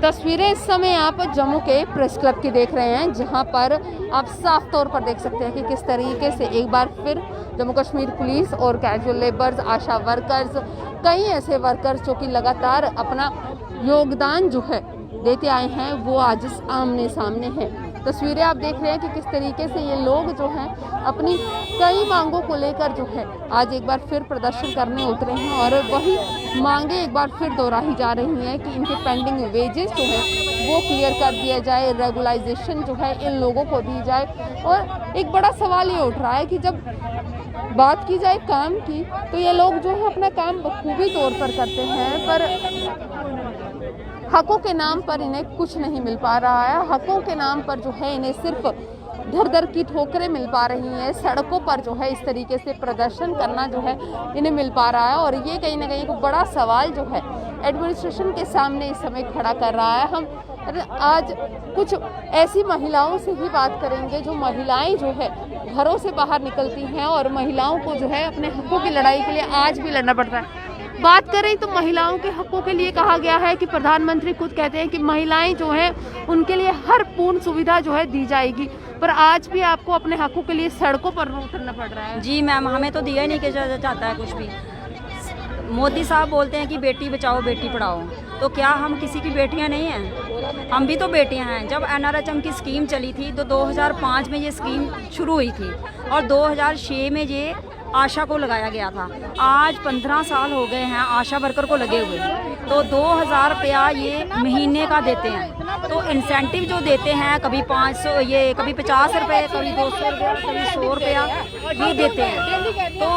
तस्वीरें इस समय आप जम्मू के प्रेस क्लब की देख रहे हैं, जहां पर आप साफ तौर पर देख सकते हैं कि किस तरीके से एक बार फिर जम्मू कश्मीर पुलिस और कैजुअल लेबर्स, आशा वर्कर्स, कई ऐसे वर्कर्स जो कि लगातार अपना योगदान जो है देते आए हैं, वो आज आमने सामने है। तस्वीरें आप देख रहे हैं कि किस तरीके से ये लोग जो हैं अपनी कई मांगों को लेकर जो है आज एक बार फिर प्रदर्शन करने उतरे हैं और वही मांगे एक बार फिर दोहराई जा रही हैं कि इनके पेंडिंग वेजेस जो है वो क्लियर कर दिया जाए, रेगुलाइजेशन जो है इन लोगों को दी जाए। और एक बड़ा सवाल ये उठ रहा है कि जब बात की जाए काम की तो ये लोग जो है अपना काम बखूबी तौर पर करते हैं, पर हकों के नाम पर इन्हें कुछ नहीं मिल पा रहा है। हकों के नाम पर जो है इन्हें सिर्फ धर धर की ठोकरें मिल पा रही हैं। सड़कों पर जो है इस तरीके से प्रदर्शन करना जो है इन्हें मिल पा रहा है और ये कहीं ना कहीं एक बड़ा सवाल जो है एडमिनिस्ट्रेशन के सामने इस समय खड़ा कर रहा है। हम आज कुछ ऐसी महिलाओं से ही बात करेंगे जो महिलाएं जो है घरों से बाहर निकलती हैं और महिलाओं को जो है अपने हकों की लड़ाई के लिए आज भी लड़ना पड़ता है। बात करें तो महिलाओं के हकों के लिए कहा गया है कि प्रधानमंत्री खुद कहते हैं कि महिलाएं जो है उनके लिए हर पूर्ण सुविधा जो है दी जाएगी, पर आज भी आपको अपने हकों के लिए सड़कों पर उतरना पड़ रहा है। जी मैम, हमें तो दिया ही नहीं जाता है कुछ भी। मोदी साहब बोलते हैं कि बेटी बचाओ बेटी पढ़ाओ, तो क्या हम किसी की बेटियां नहीं हैं? हम भी तो बेटियां हैं। जब NRHM की स्कीम चली थी तो 2005 में ये स्कीम शुरू हुई थी और 2006 में ये आशा को लगाया गया था। आज 15 साल हो गए हैं आशा वर्कर को लगे हुए, तो 2000 रुपया ये महीने का देते हैं। तो इंसेंटिव जो देते हैं कभी 500, ये कभी 50 रुपये, कभी 200 रुपया, कभी 100 रुपया ये देते हैं। तो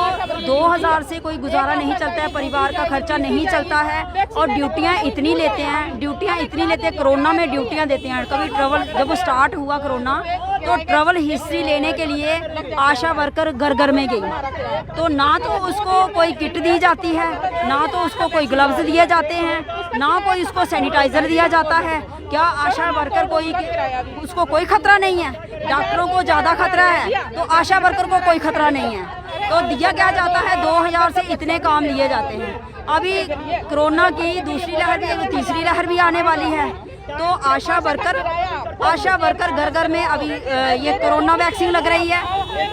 2000 से कोई गुजारा नहीं चलता है, परिवार का खर्चा नहीं चलता है और ड्यूटियाँ इतनी लेते हैं, कोरोना में ड्यूटियाँ देते हैं। कभी ट्रैवल जब स्टार्ट हुआ कोरोना तो ट्रैवल हिस्ट्री लेने के लिए आशा वर्कर घर घर में गई, तो ना तो उसको कोई किट दी जाती है, ना तो उसको कोई ग्लव्स दिए जाते हैं, ना कोई उसको सैनिटाइजर दिया जाता है। क्या आशा वर्कर उसको कोई खतरा नहीं है? डॉक्टरों को ज़्यादा खतरा है तो आशा वर्कर को कोई खतरा नहीं है। तो दिया क्या जाता है 2000 से इतने काम लिए जाते हैं। अभी कोरोना की दूसरी लहर भी, तीसरी लहर भी आने वाली है, तो आशा वर्कर घर घर में अभी ये कोरोना वैक्सीन लग रही है।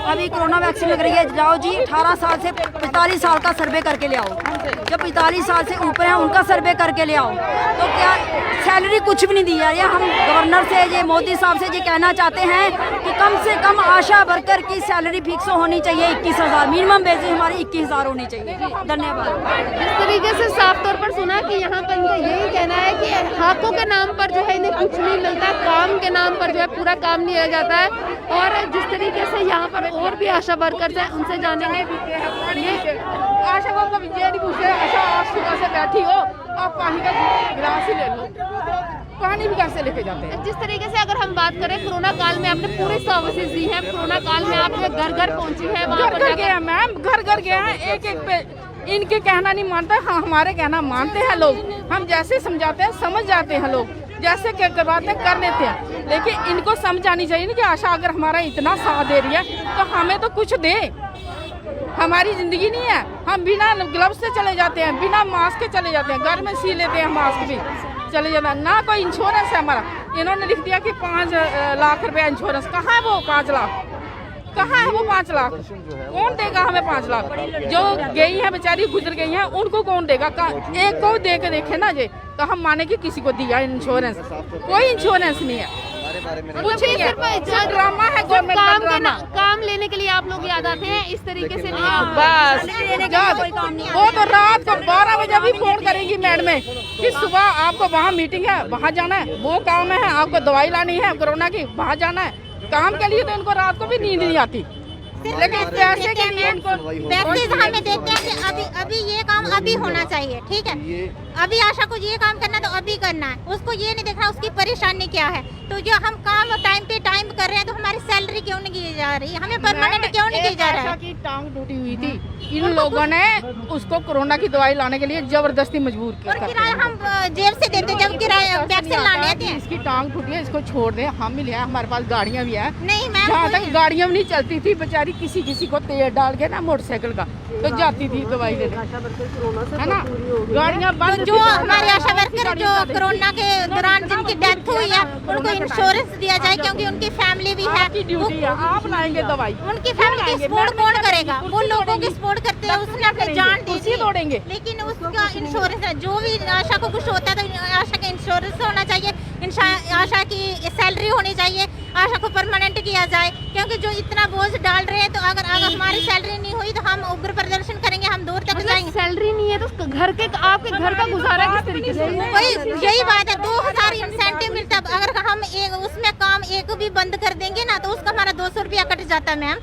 अभी कोरोना वैक्सीन लग रही है, जाओ जी 18 साल से 45 साल का सर्वे करके ले आओ। जो 45 साल से ऊपर हैं उनका सर्वे करके ले आओ। तो क्या सैलरी कुछ भी नहीं दी है? हम गवर्नर से, ये मोदी साहब से ये कहना चाहते हैं कि कम से कम आशा वर्कर की सैलरी फिक्स होनी चाहिए 21,000, मिनिमम वेजेस हमारी 21,000 होनी चाहिए। धन्यवाद। इस तरीके से साफ तौर पर सुना कि यहाँ पर इनका यही कहना है कि हकों के नाम पर जो है इन्हें कुछ नहीं मिलता, काम के नाम पर जो है पूरा काम लिया जाता है। और जिस तरीके से यहाँ पर और भी आशा वर्कर्स हैं उनसे जानेंगे। आशा को कभी ये नहीं पूछे, आशा आप सुबह से बैठी हो, आप पानी का गिलास ही ले लो, पानी भी घर से लेके जाते हैं। जिस तरीके से अगर हम बात करें कोरोना काल में आपने पूरी सर्विसेज दी है, कोरोना काल में आप घर घर पहुंची है, वहाँ पर गए हैं मैम, घर घर गए हैं, एक एक पे इनके कहना नहीं मानता, हाँ हमारे कहना मानते हैं लोग। हम जैसे समझाते हैं समझ जाते हैं लोग, जैसे करवाते हैं कर लेते हैं। लेकिन इनको समझ आनी चाहिए ना कि आशा अगर हमारा इतना साथ दे रही है तो हमें तो कुछ दे। हमारी जिंदगी नहीं है, हम बिना ग्लव्स से चले जाते हैं, बिना मास्क के चले जाते हैं, घर में सी लेते हैं मास्क भी, चले जाता है। ना कोई इंश्योरेंस है हमारा। इन्होंने लिख दिया कि 5 लाख रुपया इंश्योरेंस। कहाँ है वो 5 लाख? कहाँ है वो 5 लाख? कौन देगा हमें 5 लाख? जो गई है बेचारी, गुजर गई है, उनको कौन देगा? एक को दे के देखे ना जे, तो हम माने कि किसी को दिया इंश्योरेंस। कोई इंश्योरेंस नहीं है। कुछ नहीं है, जो ड्रामा है गवर्नमेंट का ड्रामा। काम लेने के लिए आप लोग याद आते हैं, इस तरीके से नहीं आप बस वो तो रात को 12 बजे भी फोन करेंगी मैडम कि सुबह आपको वहाँ मीटिंग है, वहाँ जाना है, वो काम है, आपको दवाई लानी है कोरोना की, वहाँ जाना है। काम के लिए तो इनको रात को भी नींद नहीं आती, लेकिन पैसे के लिए इनको पैकेज हमें देते हैं कि अभी ये काम अभी होना चाहिए, ठीक है। अभी आशा को ये काम करना तो अभी करना है, उसको ये नहीं देखना उसकी परेशानी क्या है। तो जो हम काम टाइम पे टाइम कर रहे हैं तो हमारी सैलरी क्यों नहीं की जा रही है, हमें परमानेंट क्यों नहीं की जा रहा है। की टांग टूटी हुई थी, इन लोगों ने उसको कोरोना की दवाई लाने के लिए जबरदस्ती मजबूर और किराया हम जेब से देते जब किराया वैक्सीन लाने आते हैं। इसकी टांग टूटी है, इसको छोड़ दे, हम भी ले आए, हमारे पास गाड़ियाँ भी है। नहीं मैम, जहाँ तक गाड़ियाँ भी नहीं चलती थी, बेचारी किसी किसी को तेल डाल के ना मोटरसाइकिल का तो जाती थी दवाई लेने, है ना। गाड़ियाँ बंद। जो हमारे आशा वर्कर जो कोरोना के दौरान जिनकी डेथ हुई है उनको इंश्योरेंस दिया जाए, क्योंकि उनकी फैमिली भी है। आपकी ड्यूटी है, आप लाएंगे दवाई। उनकी फैमिली की सपोर्ट कौन करेगा, वो लोगों की सपोर्ट करते हैं, उसने अपनी जान दी थी, तोड़ेंगे। लेकिन उसका इंश्योरेंस है। जो भी आशा को कुछ होता है तो आशा का इंश्योरेंस होना चाहिए, आशा की सैलरी होनी चाहिए, आशा को परमानेंट किया जाए, क्योंकि जो इतना बोझ डाल रहे हैं तो अगर हमारी सैलरी नहीं हुई तो हम उग्र प्रदर्शन करेंगे, हम दूर तक जाएंगे। सैलरी नहीं है तो घर के आपके घर का गुजारा किस तरीके से? वही यही बात है, 2000 इंसेंटिव मिलता है, अगर हम एक उसमें काम एक भी बंद कर देंगे ना तो उसका हमारा 200 रुपया कट जाता है मैम।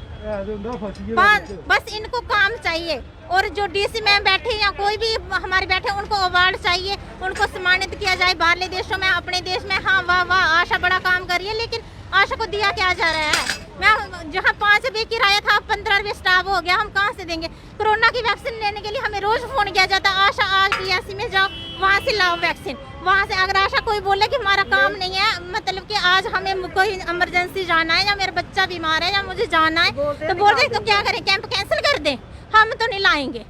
बस इनको काम चाहिए, और जो डीसी मैम बैठे या कोई भी हमारे बैठे उनको अवार्ड चाहिए, उनको सम्मानित किया जाए। बाहरले देशों में, अपने देश में, हाँ वाह वाह आशा बड़ा काम कर रही है, लेकिन आशा को दिया क्या जा रहा है। मैं जहाँ 5 रुपये किराया था 15 रुपये स्टाफ हो गया, हम कहाँ से देंगे। कोरोना की वैक्सीन लेने के लिए हमें रोज फोन किया जाता है, आशा आज PSC में जाओ, वहाँ से लाओ वैक्सीन। वहाँ से अगर आशा कोई बोले कि हमारा काम नहीं है, मतलब कि आज हमें कोई इमरजेंसी जाना है या मेरा बच्चा बीमार है या मुझे जाना है, तो बोल दे तो क्या करें, कैंप कैंसिल कर दें, हम तो नहीं लाएंगे।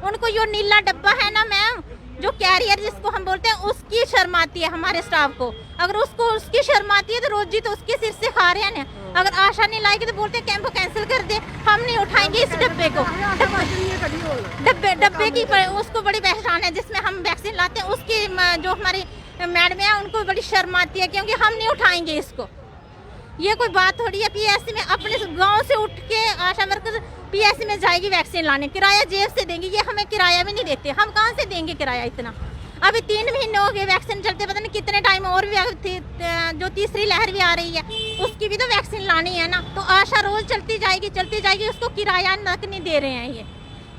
उनको जो नीला डब्बा है ना मैम, जो कैरियर जिसको हम बोलते हैं, उसकी शर्म आती है हमारे स्टाफ को। अगर उसको उसकी शर्म आती है तो रोजी तो उसके सिर से खा रहे हैं ना। अगर आशा नहीं लाएगी तो बोलते हैं कैंप कैंसिल कर दे, हम नहीं उठाएंगे इस डब्बे को। डब्बे की उसको बड़ी पहचान है जिसमें हम वैक्सीन लाते हैं, उसकी जो हमारी मैडम है उनको बड़ी शर्म आती है, क्योंकि हम नहीं उठाएंगे इसको। ये कोई बात थोड़ी है, PSC में अपने गांव से उठ के आशा वर्कर PSC में जाएगी वैक्सीन लाने, किराया जेब से देंगे। ये हमें किराया भी नहीं देते, हम कहाँ से देंगे किराया इतना। अभी 3 महीने हो गए वैक्सीन चलते, पता नहीं कितने टाइम और भी थी, जो तीसरी लहर भी आ रही है उसकी भी तो वैक्सीन लानी है ना। तो आशा रोज चलती जाएगी, उसको किराया तक नहीं दे रहे हैं ये।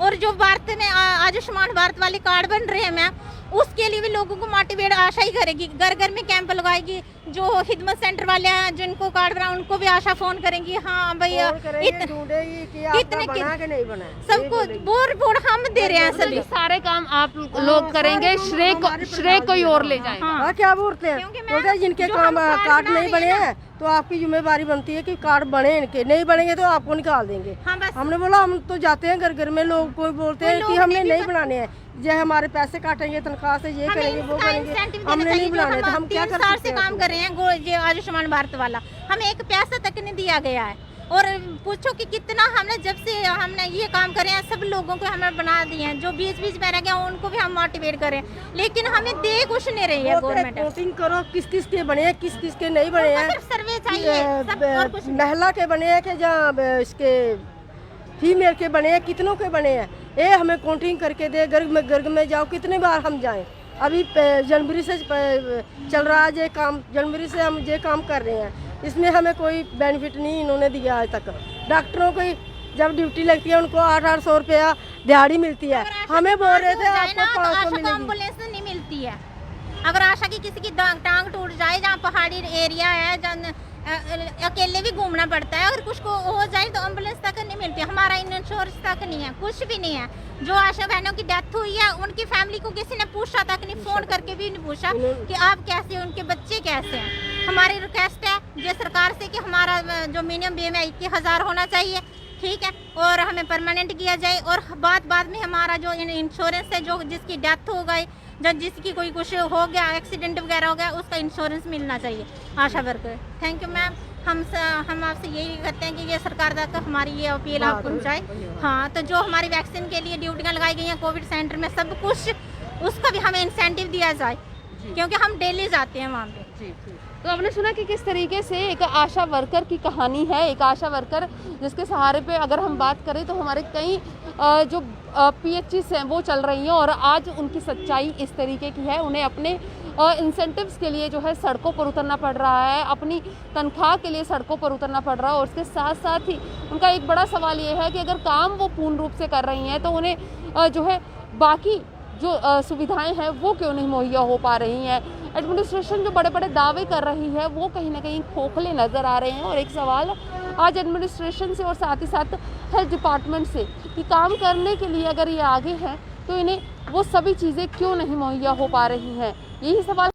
और जो भारत में आयुष्मान भारत वाले कार्ड बन रहे हैं मैम, उसके लिए भी लोगों को मोटिवेट आशा ही करेगी, घर घर में कैंप लगाएगी। जो खिदमत सेंटर वाले हैं जिनको कार्ड बना उनको भी आशा फोन करेंगी, हाँ भैया सबको बोर्ड हम दे रहे हैं, सभी सारे काम आप लोग करेंगे, श्रेय कोई और ले जाए। हाँ, क्या बोलते हैं जिनके काम कार्ड नहीं बने हैं तो आपकी जिम्मेदारी बनती है कि कार्ड बने, इनके नहीं बनेंगे तो आपको निकाल देंगे। हाँ, हमने बोला हम तो जाते हैं घर घर में, लोग कोई बोलते हैं कि हमने नहीं बनाने हैं, जो हमारे पैसे काटेंगे तनख्वाह से, ये करेंगे वो करेंगे, हमने नहीं बनाने तो हम क्या कर सकते हैं। 3 साल से काम कर रहे हैं ये आयुष्मान भारत वाला, हमें एक पैसा तक नहीं दिया गया है। और पूछो कि कितना हमने जब से हमने ये काम करे हैं, सब लोगों को हमें बना दिए हैं, जो बीच में रह गए उनको भी हम मोटिवेट करें, लेकिन हमें दे कुछ नहीं रही है गवर्नमेंट। वोटिंग करो, किस किस के बने हैं, किस किस के नहीं बने हैं, सर्वे चाहिए। महिला के बने हैं कि जहाँ इसके फीमेल के बने हैं, कितनों के बने हैं, ये हमें काउंटिंग करके दे। गर्ग में जाओ, कितने बार हम जाएं। अभी जनवरी से चल रहा है ये काम, जनवरी से हम ये काम कर रहे हैं, इसमें हमें कोई बेनिफिट नहीं इन्होंने दिया आज तक। डॉक्टरों को जब ड्यूटी लगती है उनको 800 रुपया दिहाड़ी मिलती है, हमें बोल रहे थे आपको 500 मिलेगी। एम्बुलेंस नहीं मिलती है। अगर आशा की किसी की टांग टूट जाए, जहाँ पहाड़ी एरिया है, जहाँ अकेले भी घूमना पड़ता है, अगर कुछ को हो जाए तो एम्बुलेंस तक नहीं मिलती, हमारा इंश्योरेंस तक नहीं है, कुछ भी नहीं है। जो आशा बहनों की डेथ हुई है उनकी फैमिली को किसी ने पूछा तक नहीं, फोन करके भी नहीं पूछा कि आप कैसे हैं, उनके बच्चे कैसे हैं। हमारी रिक्वेस्ट है ये सरकार से कि हमारा जो मिनिमम BMI 21,000 होना चाहिए, ठीक है, और हमें परमानेंट किया जाए। और बाद में हमारा जो इंश्योरेंस है, जो जिसकी डेथ हो गई, जब जिसकी कोई कुछ हो गया, एक्सीडेंट वगैरह हो गया, उसका इंश्योरेंस मिलना चाहिए आशा वर्कर। Thank you ma'am. हम आपसे यही करते हैं कि ये सरकार तक हमारी ये अपील आप पहुँचाए। हाँ, तो जो हमारी वैक्सीन के लिए ड्यूटियाँ लगाई गई हैं कोविड सेंटर में, सब कुछ उसका भी हमें इंसेंटिव दिया जाए। क्योंकि हम डेली जाते हैं वहाँ पे। तो आपने सुना कि किस तरीके से एक आशा वर्कर की कहानी है, एक आशा वर्कर जिसके सहारे पे अगर हम बात करें तो हमारे कई जो PHCs हैं वो चल रही हैं और आज उनकी सच्चाई इस तरीके की है। उन्हें अपने इंसेंटिव्स के लिए जो है सड़कों पर उतरना पड़ रहा है, अपनी तनख्वाह के लिए सड़कों पर उतरना पड़ रहा है। और उसके साथ साथ ही उनका एक बड़ा सवाल ये है कि अगर काम वो पूर्ण रूप से कर रही हैं तो उन्हें जो है बाकी जो सुविधाएं हैं वो क्यों नहीं मुहैया हो पा रही हैं। एडमिनिस्ट्रेशन जो बड़े बड़े दावे कर रही है वो कहीं ना कहीं खोखले नज़र आ रहे हैं। और एक सवाल आज एडमिनिस्ट्रेशन से और साथ ही साथ हेल्थ डिपार्टमेंट से कि काम करने के लिए अगर ये आगे हैं तो इन्हें वो सभी चीज़ें क्यों नहीं मुहैया हो पा रही हैं, यही सवाल